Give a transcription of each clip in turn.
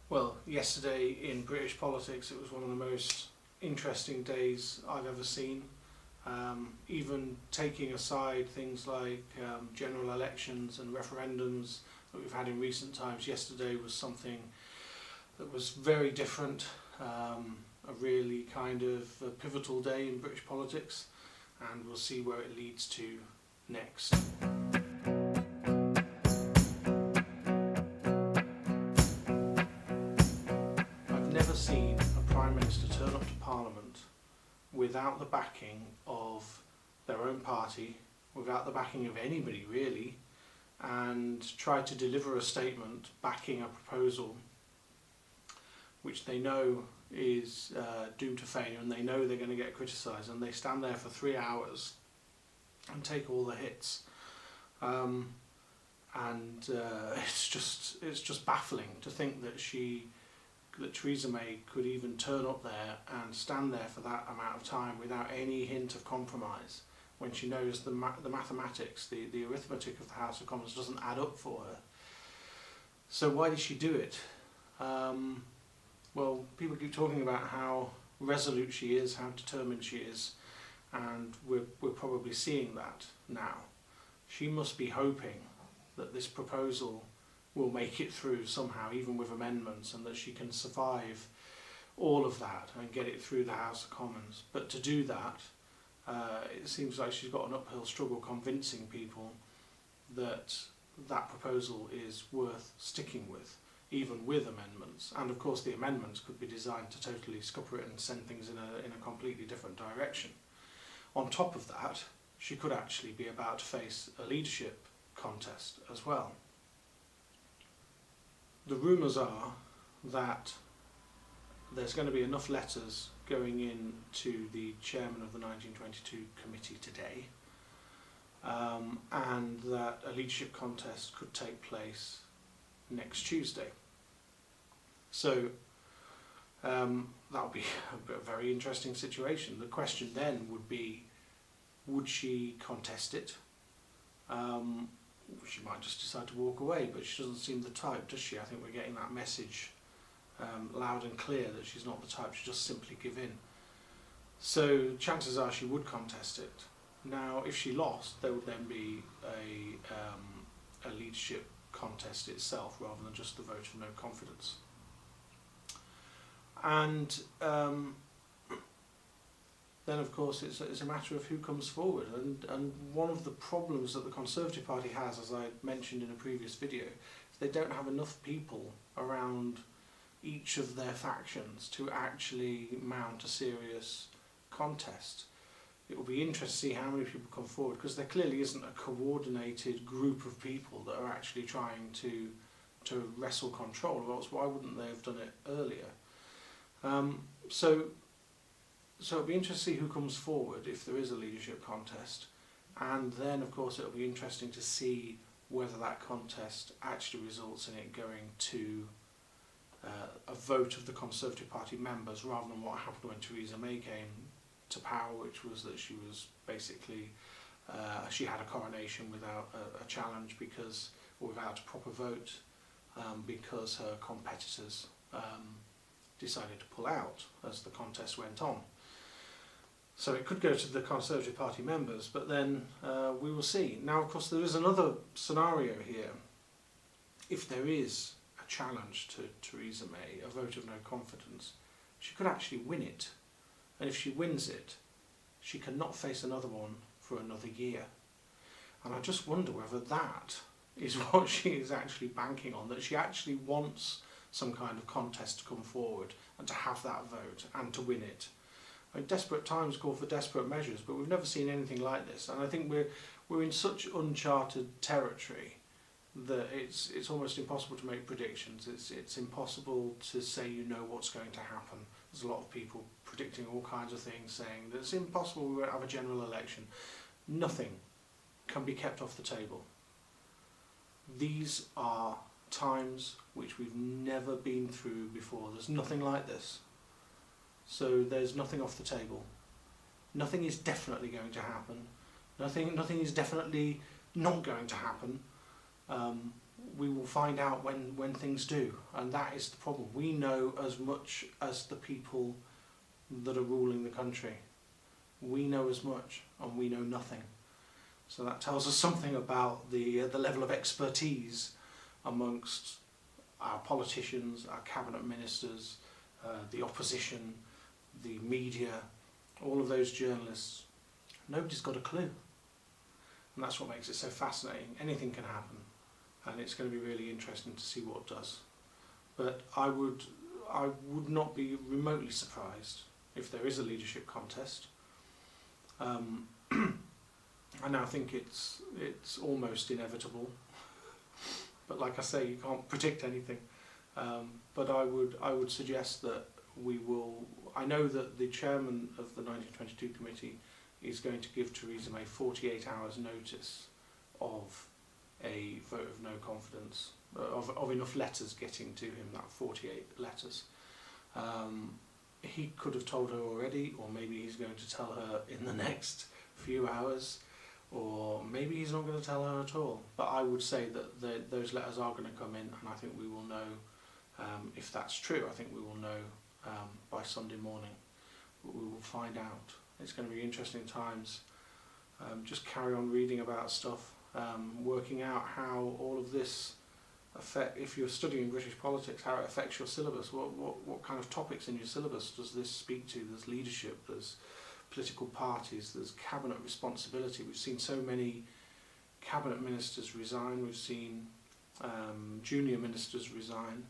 Well, yesterday in British politics, it was one of the most interesting days I've ever seen. Even taking aside things like general elections and referendums that we've had in recent times, yesterday was something that was very different, a really kind of a pivotal day in British politics, and we'll see where it leads to next. I've never seen a Prime Minister turn up to Parliament without the backing of their own party, without the backing of anybody really, and try to deliver a statement backing a proposal which they know is doomed to failure, and they know they're going to get criticised, and they stand there for 3 hours and take all the hits. It's just baffling to think that Theresa May could even turn up there and stand there for that amount of time without any hint of compromise, when she knows the mathematics, the arithmetic of the House of Commons doesn't add up for her. So why did she do it? Well, people keep talking about how resolute she is, how determined she is, and we're probably seeing that now. She must be hoping that this proposal will make it through somehow, even with amendments, and that she can survive all of that and get it through the House of Commons. But to do that, it seems like she's got an uphill struggle convincing people that that proposal is worth sticking with, even with amendments. And of course the amendments could be designed to totally scupper it and send things in a completely different direction. On top of that, she could actually be about to face a leadership contest as well. The rumours are that there's going to be enough letters going in to the chairman of the 1922 committee today, and that a leadership contest could take place next Tuesday. So that would be a very interesting situation. The question then would be, would she contest it? She might just decide to walk away, but she doesn't seem the type, does she? I think we're getting that message loud and clear that she's not the type to just simply give in. So chances are she would contest it. Now, if she lost, there would then be a leadership contest itself rather than just the vote of no confidence. And then of course it's a matter of who comes forward, and one of the problems that the Conservative Party has, as I mentioned in a previous video, is they don't have enough people around each of their factions to actually mount a serious contest. It will be interesting to see how many people come forward, because there clearly isn't a coordinated group of people that are actually trying to wrestle control, or else why wouldn't they have done it earlier? So it'll be interesting to see who comes forward if there is a leadership contest, and then of course it'll be interesting to see whether that contest actually results in it going to a vote of the Conservative Party members, rather than what happened when Theresa May came to power, which was that she was basically she had a coronation without a challenge, or without a proper vote, because her competitors decided to pull out as the contest went on. So it could go to the Conservative Party members, but then we will see. Now, of course, there is another scenario here. If there is a challenge to Theresa May, a vote of no confidence, she could actually win it. And if she wins it, she cannot face another one for another year. And I just wonder whether that is what she is actually banking on, that she actually wants some kind of contest to come forward and to have that vote and to win it. I mean, desperate times call for desperate measures, but we've never seen anything like this, and I think we're in such uncharted territory that it's almost impossible to make predictions. It's impossible to say you know what's going to happen. There's a lot of people predicting all kinds of things, saying that it's impossible we won't have a general election. Nothing can be kept off the table. These are times which we've never been through before. There's nothing like this. So there's nothing off the table. Nothing is definitely going to happen. Nothing is definitely not going to happen. we will find out when things do, and that is the problem. We know as much as the people that are ruling the country. We know as much, and we know nothing. So that tells us something about the level of expertise amongst our politicians, our cabinet ministers, the opposition, the media, all of those journalists. Nobody's got a clue. And that's what makes it so fascinating. Anything can happen, and it's going to be really interesting to see what does. But I would not be remotely surprised if there is a leadership contest. I now think it's almost inevitable. But like I say, you can't predict anything. But I would suggest that we will. I know that the chairman of the 1922 committee is going to give Theresa May 48 hours notice of a vote of no confidence, of enough letters getting to him, that 48 letters. He could have told her already, or maybe he's going to tell her in the next few hours, or maybe he's not going to tell her at all. But I would say that those letters are going to come in, and I think we will know if that's true. I think we will know by Sunday morning. We will find out. It's going to be interesting times. Just carry on reading about stuff, working out how all of this affect, if you're studying British politics, how it affects your syllabus. What kind of topics in your syllabus does this speak to? There's leadership, there's political parties, there's cabinet responsibility. We've seen so many cabinet ministers resign, we've seen junior ministers resign,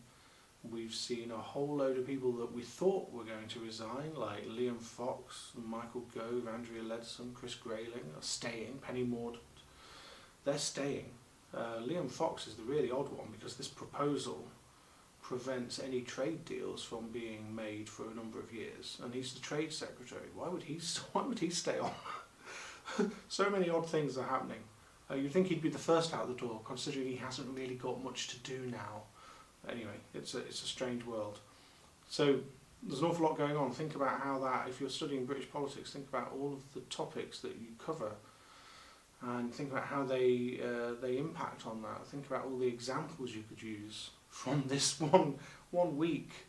we've seen a whole load of people that we thought were going to resign, like Liam Fox, Michael Gove, Andrea Leadsom, Chris Grayling are staying, Penny Mordaunt, they're staying. Liam Fox is the really odd one because this proposal prevents any trade deals from being made for a number of years, and he's the trade secretary. Why would he stay on? So many odd things are happening. You'd think he'd be the first out the door, considering he hasn't really got much to do now. Anyway, it's a strange world. So there's an awful lot going on. Think about how that, if you're studying British politics, think about all of the topics that you cover, and think about how they impact on that. Think about all the examples you could use from this one week.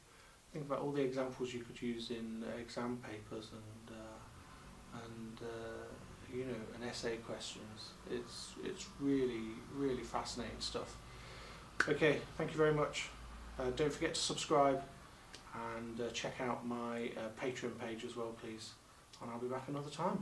Think about all the examples you could use in exam papers and essay questions. It's really fascinating stuff. Okay, thank you very much. Don't forget to subscribe and check out my Patreon page as well, please. And I'll be back another time.